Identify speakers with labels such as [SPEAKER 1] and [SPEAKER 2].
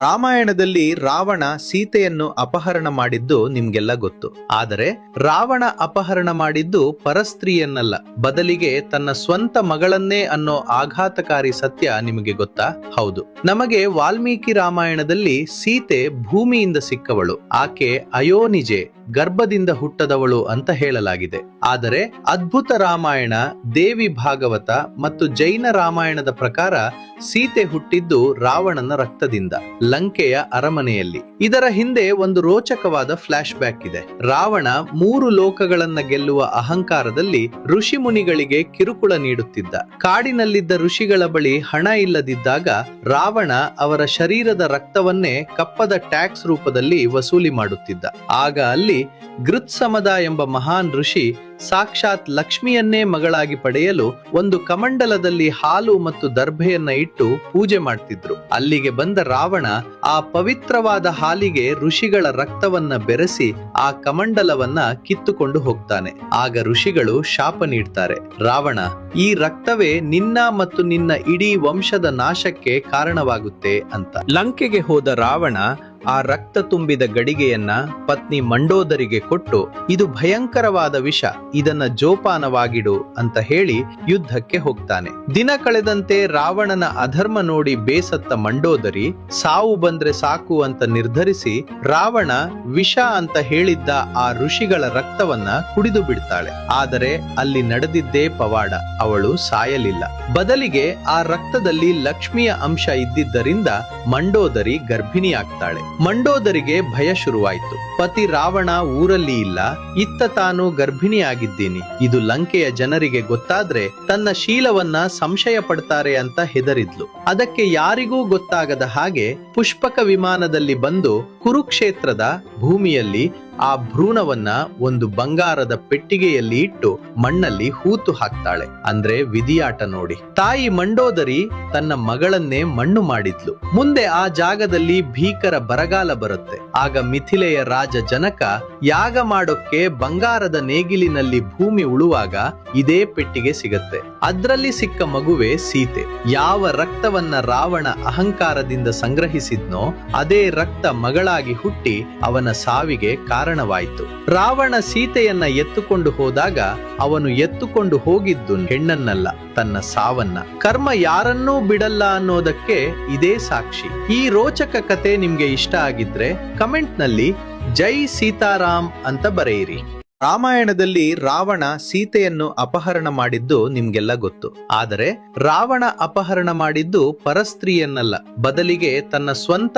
[SPEAKER 1] ರಾಮಾಯಣದಲ್ಲಿ ರಾವಣ ಸೀತೆಯನ್ನು ಅಪಹರಣ ಮಾಡಿದ್ದು ನಿಮ್ಗೆಲ್ಲ ಗೊತ್ತು. ಆದರೆ ರಾವಣ ಅಪಹರಣ ಮಾಡಿದ್ದು ಪರಸ್ತ್ರೀಯನ್ನಲ್ಲ, ಬದಲಿಗೆ ತನ್ನ ಸ್ವಂತ ಮಗಳನ್ನೇ ಅನ್ನೋ ಆಘಾತಕಾರಿ ಸತ್ಯ ನಿಮಗೆ ಗೊತ್ತಾ? ಹೌದು, ನಮಗೆ ವಾಲ್ಮೀಕಿ ರಾಮಾಯಣದಲ್ಲಿ ಸೀತೆ ಭೂಮಿಯಿಂದ ಸಿಕ್ಕವಳು, ಆಕೆ ಅಯೋನಿಜೆ, ಗರ್ಭದಿಂದ ಹುಟ್ಟದವಳು ಅಂತ ಹೇಳಲಾಗಿದೆ. ಆದರೆ ಅದ್ಭುತ ರಾಮಾಯಣ, ದೇವಿ ಭಾಗವತ ಮತ್ತು ಜೈನ ರಾಮಾಯಣದ ಪ್ರಕಾರ ಸೀತೆ ಹುಟ್ಟಿದ್ದು ರಾವಣನ ರಕ್ತದಿಂದ, ಲಂಕೆಯ ಅರಮನೆಯಲ್ಲಿ. ಇದರ ಹಿಂದೆ ಒಂದು ರೋಚಕವಾದ ಫ್ಲಾಶ್ ಬ್ಯಾಕ್ ಇದೆ. ರಾವಣ 3 ಲೋಕಗಳನ್ನ ಗೆಲ್ಲುವ ಅಹಂಕಾರದಲ್ಲಿ ಋಷಿ ಮುನಿಗಳಿಗೆ ಕಿರುಕುಳ ನೀಡುತ್ತಿದ್ದ. ಕಾಡಿನಲ್ಲಿದ್ದ ಋಷಿಗಳ ಬಳಿ ಹಣ ಇಲ್ಲದಿದ್ದಾಗ ರಾವಣ ಅವರ ಶರೀರದ ರಕ್ತವನ್ನೇ ಕಪ್ಪದ ಟ್ಯಾಕ್ಸ್ ರೂಪದಲ್ಲಿ ವಸೂಲಿ ಮಾಡುತ್ತಿದ್ದ. ಆಗ ಅಲ್ಲಿ ಗೃತ್ಸಮದ ಎಂಬ ಮಹಾನ್ ಋಷಿ ಸಾಕ್ಷಾತ್ ಲಕ್ಷ್ಮಿಯನ್ನೇ ಮಗಳಾಗಿ ಪಡೆಯಲು ಒಂದು ಕಮಂಡಲದಲ್ಲಿ ಹಾಲು ಮತ್ತು ದರ್ಭೆಯನ್ನ ಇಟ್ಟು ಪೂಜೆ ಮಾಡ್ತಿದ್ರು. ಅಲ್ಲಿಗೆ ಬಂದ ರಾವಣ ಆ ಪವಿತ್ರವಾದ ಹಾಲಿಗೆ ಋಷಿಗಳ ರಕ್ತವನ್ನ ಬೆರೆಸಿ ಆ ಕಮಂಡಲವನ್ನ ಕಿತ್ತುಕೊಂಡು ಹೋಗ್ತಾನೆ. ಆಗ ಋಷಿಗಳು ಶಾಪ ನೀಡ್ತಾರೆ, ರಾವಣ, ಈ ರಕ್ತವೇ ನಿನ್ನ ಮತ್ತು ನಿನ್ನ ಇಡೀ ವಂಶದ ನಾಶಕ್ಕೆ ಕಾರಣವಾಗುತ್ತೆ ಅಂತ. ಲಂಕೆಗೆ ಹೋದ ರಾವಣ ಆ ರಕ್ತ ತುಂಬಿದ ಗಡಿಗೆಯನ್ನ ಪತ್ನಿ ಮಂಡೋದರಿಗೆ ಕೊಟ್ಟು, ಇದು ಭಯಂಕರವಾದ ವಿಷ, ಇದನ್ನ ಜೋಪಾನವಾಗಿಡು ಅಂತ ಹೇಳಿ ಯುದ್ಧಕ್ಕೆ ಹೋಗ್ತಾನೆ. ದಿನ ಕಳೆದಂತೆ ರಾವಣನ ಅಧರ್ಮ ನೋಡಿ ಬೇಸತ್ತ ಮಂಡೋದರಿ ಸಾವು ಬಂದ್ರೆ ಸಾಕು ಅಂತ ನಿರ್ಧರಿಸಿ ರಾವಣ ವಿಷ ಅಂತ ಹೇಳಿದ್ದ ಆ ಋಷಿಗಳ ರಕ್ತವನ್ನ ಕುಡಿದು ಬಿಡ್ತಾಳೆ. ಆದರೆ ಅಲ್ಲಿ ನಡೆದಿದ್ದೇ ಪವಾಡ, ಅವಳು ಸಾಯಲಿಲ್ಲ. ಬದಲಿಗೆ ಆ ರಕ್ತದಲ್ಲಿ ಲಕ್ಷ್ಮಿಯ ಅಂಶ ಇದ್ದಿದ್ದರಿಂದ ಮಂಡೋದರಿ ಗರ್ಭಿಣಿಯಾಗ್ತಾಳೆ. ಮಂಡೋದರಿಗೆ ಭಯ ಶುರುವಾಯಿತು. ಪತಿ ರಾವಣ ಊರಲ್ಲಿ ಇಲ್ಲ, ಇತ್ತ ತಾನು ಗರ್ಭಿಣಿಯಾಗಿದ್ದೀನಿ, ಇದು ಲಂಕೆಯ ಜನರಿಗೆ ಗೊತ್ತಾದ್ರೆ ತನ್ನ ಶೀಲವನ್ನ ಸಂಶಯ ಪಡ್ತಾರೆ ಅಂತ ಹೆದರಿದ್ಲು. ಅದಕ್ಕೆ ಯಾರಿಗೂ ಗೊತ್ತಾಗದ ಹಾಗೆ ಪುಷ್ಪಕ ವಿಮಾನದಲ್ಲಿ ಬಂದು ಕುರುಕ್ಷೇತ್ರದ ಭೂಮಿಯಲ್ಲಿ ಆ ಭ್ರೂಣವನ್ನ ಒಂದು ಬಂಗಾರದ ಪೆಟ್ಟಿಗೆಯಲ್ಲಿ ಇಟ್ಟು ಮಣ್ಣಲ್ಲಿ ಹೂತು ಹಾಕ್ತಾಳೆ. ಅಂದ್ರೆ ವಿಧಿಯಾಟ ನೋಡಿ. ತಾಯಿ ಮಂಡೋದರಿ ತನ್ನ ಮಗಳನ್ನೇ ಮಣ್ಣು ಮಾಡಿದ್ಲು. ಮುಂದೆ ಆ ಜಾಗದಲ್ಲಿ ಭೀಕರ ಬರಗಾಲ ಬರುತ್ತೆ. ಆಗ ಮಿಥಿಲೆಯ ರಾಜ ಜನಕ ಯಾಗ ಮಾಡೋಕ್ಕೆ ಬಂಗಾರದ ನೇಗಿಲಿನಲ್ಲಿ ಭೂಮಿ ಉಳುವಾಗ ಇದೇ ಪೆಟ್ಟಿಗೆ ಸಿಗತ್ತೆ. ಅದ್ರಲ್ಲಿ ಸಿಕ್ಕ ಮಗುವೆ ಸೀತೆ. ಯಾವ ರಕ್ತವನ್ನ ರಾವಣ ಅಹಂಕಾರದಿಂದ ಸಂಗ್ರಹಿಸಿದ್ನೋ ಅದೇ ರಕ್ತ ಮಗಳಾಗಿ ಹುಟ್ಟಿ ಅವನ ಸಾವಿಗೆ ಕಾರಣವಾಯಿತು. ರಾವಣ ಸೀತೆಯನ್ನ ಎತ್ತುಕೊಂಡು ಹೋದಾಗ ಅವನು ಎತ್ತುಕೊಂಡು ಹೋಗಿದ್ದು ಹೆಣ್ಣನ್ನಲ್ಲ, ತನ್ನ ಸಾವನ್ನ. ಕರ್ಮ ಯಾರನ್ನೂ ಬಿಡಲ್ಲ ಅನ್ನೋದಕ್ಕೆ ಇದೇ ಸಾಕ್ಷಿ. ಈ ರೋಚಕ ಕತೆ ನಿಮ್ಗೆ ಇಷ್ಟ ಆಗಿದ್ರೆ ಕಮೆಂಟ್ ನಲ್ಲಿ ಜೈ ಸೀತಾರಾಮ್ ಅಂತ ಬರೆಯಿರಿ. ರಾಮಾಯಣದಲ್ಲಿ ರಾವಣ ಸೀತೆಯನ್ನು ಅಪಹರಣ ಮಾಡಿದ್ದು ನಿಮ್ಗೆಲ್ಲ ಗೊತ್ತು. ಆದರೆ ರಾವಣ ಅಪಹರಣ ಮಾಡಿದ್ದು ಪರಸ್ತ್ರೀಯನ್ನಲ್ಲ, ಬದಲಿಗೆ ತನ್ನ ಸ್ವಂತ